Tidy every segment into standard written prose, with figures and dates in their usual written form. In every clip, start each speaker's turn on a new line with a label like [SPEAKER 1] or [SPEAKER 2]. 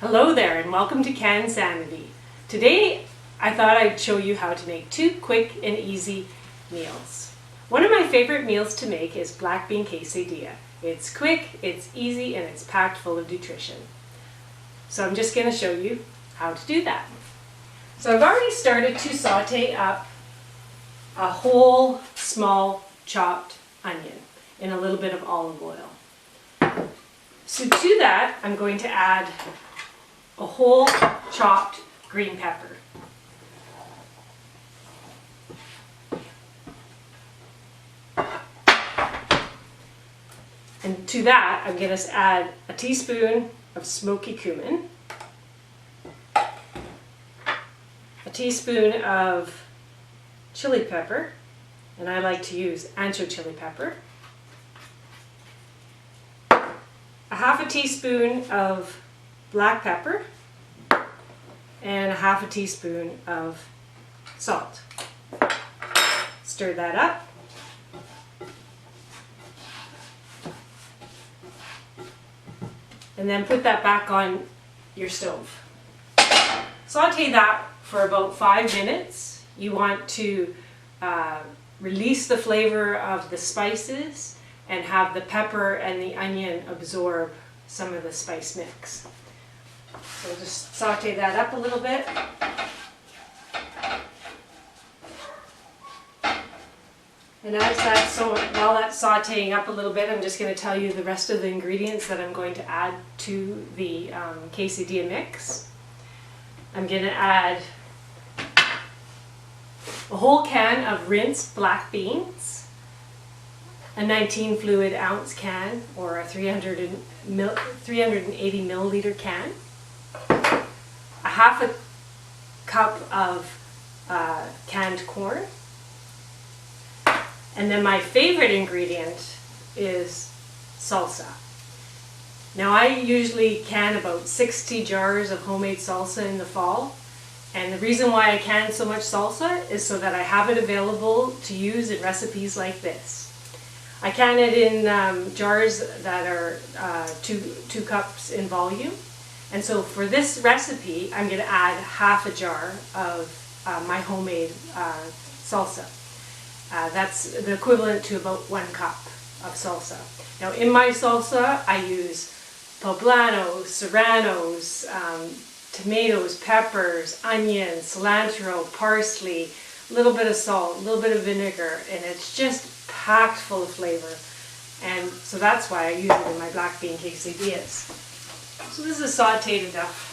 [SPEAKER 1] Hello there and welcome to Cansanity. Today I thought I'd show you how to make two quick and easy meals. One of my favorite meals to make is black bean quesadilla. It's quick, it's easy, and it's packed full of nutrition. So I'm just going to show you how to do that. So I've already started to saute up a whole small chopped onion in a little bit of olive oil. So to that I'm going to add a whole chopped green pepper. And to that I'm going to add a teaspoon of smoky cumin, a teaspoon of chili pepper, and I like to use ancho chili pepper, a half a teaspoon of black pepper, and a half a teaspoon of salt. Stir that up. And then put that back on your stove. Saute that for about 5 minutes. You want to release the flavor of the spices and have the pepper and the onion absorb some of the spice mix. So just saute that up a little bit. And while that's sauteing up a little bit, I'm just going to tell you the rest of the ingredients that I'm going to add to the quesadilla mix. I'm going to add a whole can of rinsed black beans, a 19 fluid ounce can or a 380 milliliter can, a half a cup of canned corn, and then my favorite ingredient is salsa. Now I usually can about 60 jars of homemade salsa in the fall, and the reason why I can so much salsa is so that I have it available to use in recipes like this. I can it in jars that are 2 cups in volume, and so for this recipe I'm going to add half a jar of my homemade salsa. That's the equivalent to about 1 cup of salsa. Now in my salsa I use poblanos, serranos, tomatoes, peppers, onions, cilantro, parsley, a little bit of salt, a little bit of vinegar, and it's just packed full of flavor. And so that's why I use it in my black bean quesadillas. So this is sauteed enough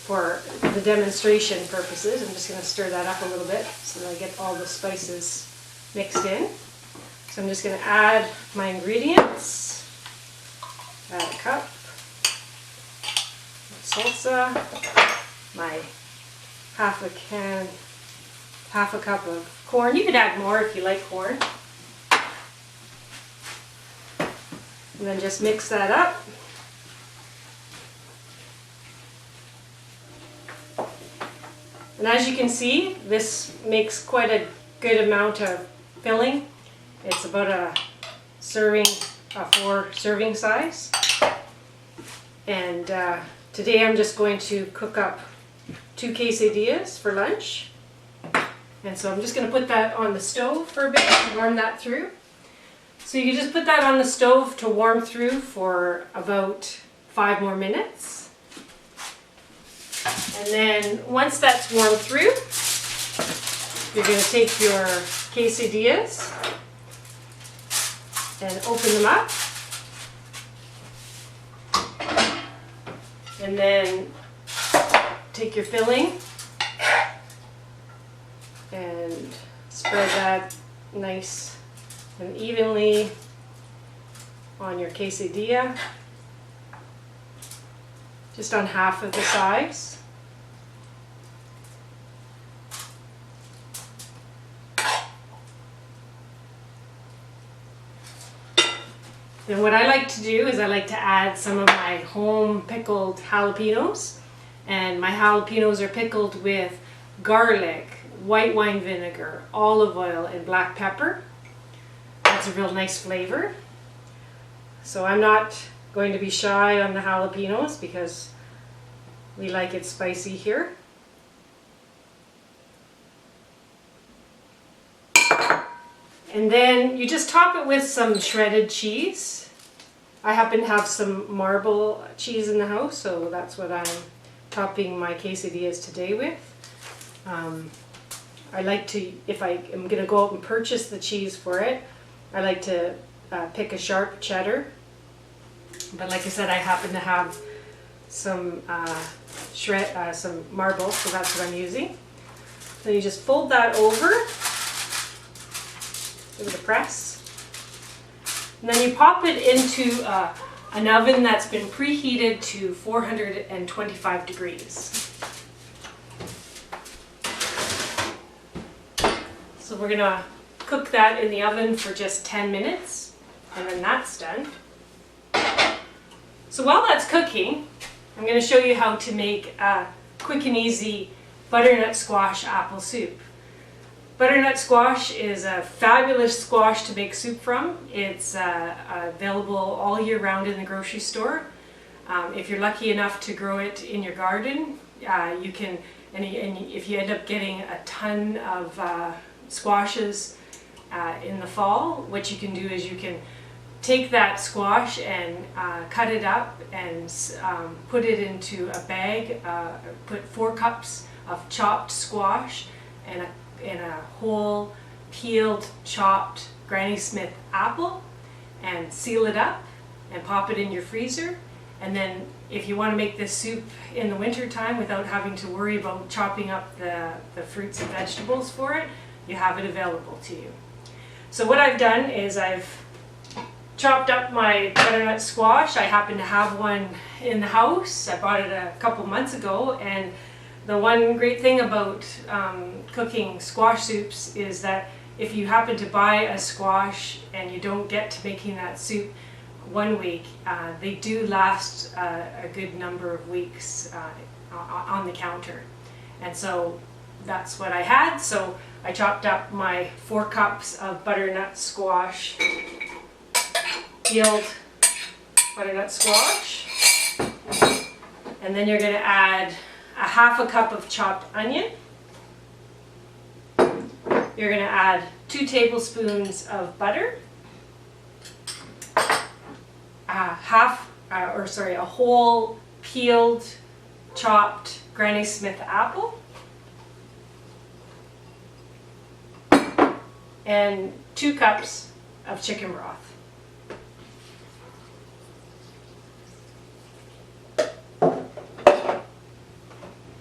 [SPEAKER 1] for the demonstration purposes. I'm just going to stir that up a little bit so that I get all the spices mixed in. So I'm just going to add my ingredients. Add a cup of salsa, my half a cup of corn. You could add more if you like corn. And then just mix that up. And as you can see, this makes quite a good amount of filling. It's about a 4 serving size. And today I'm just going to cook up 2 quesadillas for lunch. And so I'm just going to put that on the stove for a bit to warm that through. So you can just put that on the stove to warm through for about 5 more minutes. And then once that's warmed through, you're going to take your quesadillas and open them up. And then take your filling and spread that nice and evenly on your quesadilla, just on half of the size. Then what I like to do is I like to add some of my home pickled jalapenos, and my jalapenos are pickled with garlic, white wine vinegar, olive oil, and black pepper. That's a real nice flavor. So I'm not going to be shy on the jalapenos because we like it spicy here. And then you just top it with some shredded cheese. I happen to have some marble cheese in the house, so that's what I'm topping my quesadillas today with. I like to, if I am going to go out and purchase the cheese for it, I like to pick a sharp cheddar. But like I said, I happen to have some some marble, so that's what I'm using. Then you just fold that over. Give it a press. And then you pop it into an oven that's been preheated to 425 degrees. So we're going to cook that in the oven for just 10 minutes, and then that's done. So while that's cooking, I'm going to show you how to make a quick and easy butternut squash apple soup. Butternut squash is a fabulous squash to make soup from. It's available all year round in the grocery store. If you're lucky enough to grow it in your garden, you can, and if you end up getting a ton of squashes in the fall, what you can do is you can take that squash and cut it up and put it into a bag. Put 4 cups of chopped squash and a whole peeled chopped Granny Smith apple, and seal it up and pop it in your freezer. And then if you want to make this soup in the winter time without having to worry about chopping up the fruits and vegetables for it, you have it available to you. So what I've done is I've chopped up my butternut squash. I happen to have one in the house. I bought it a couple months ago, and the one great thing about cooking squash soups is that if you happen to buy a squash and you don't get to making that soup one week, they do last a good number of weeks on the counter. And so that's what I had. So I chopped up my 4 cups of butternut squash, peeled butternut squash, and then you're going to add a half a cup of chopped onion. You're going to add 2 tablespoons of butter, a whole peeled chopped Granny Smith apple, and 2 cups of chicken broth.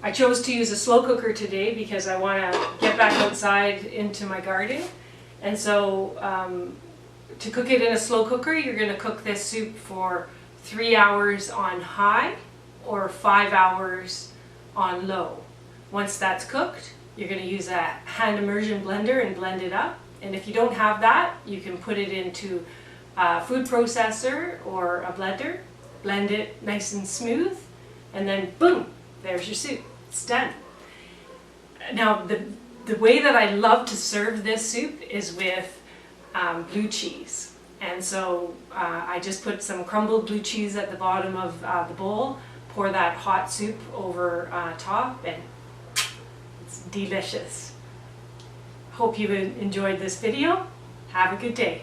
[SPEAKER 1] I chose to use a slow cooker today because I want to get back outside into my garden. And so to cook it in a slow cooker, you're going to cook this soup for 3 hours on high or 5 hours on low. Once that's cooked, you're going to use a hand immersion blender and blend it up. And if you don't have that, you can put it into a food processor or a blender, blend it nice and smooth, and then boom, there's your soup. It's done. Now the way that I love to serve this soup is with blue cheese. And so I just put some crumbled blue cheese at the bottom of the bowl, pour that hot soup over top, and it's delicious. Hope you enjoyed this video. Have a good day.